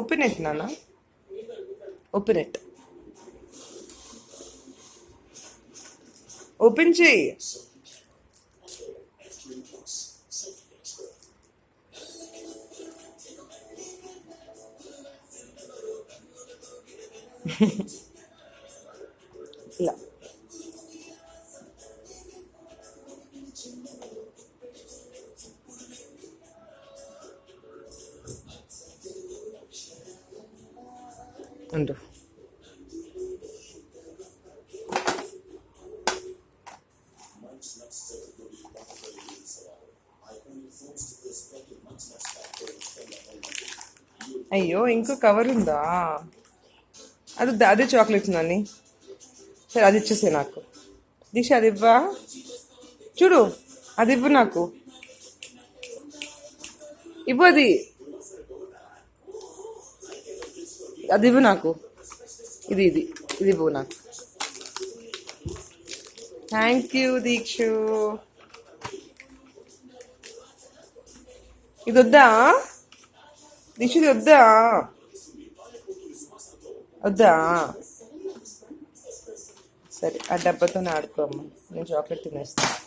Open it నాన్న, open it, open చేయి. ఇలా ఉండు. అయ్యో ఇంకో కవర్ ఉందా? అదే చాక్లెట్స్ నాని. సరే అది ఇచ్చేసే నాకు. దిశ అది ఇవ్వా, చూడు అది ఇవ్వు నాకు, ఇవ్వు అది, అది ఇవ్వు నాకు, ఇది ఇది ఇది ఇవ్వు నాకు. Thank you Deekshu. ఇది వద్దా దీక్ష, ఇది వద్దా? వద్దా? సరే ఆ డబ్బాతో ఆడుకోమ్మా, నేను చాక్లెట్ తినేస్తాను.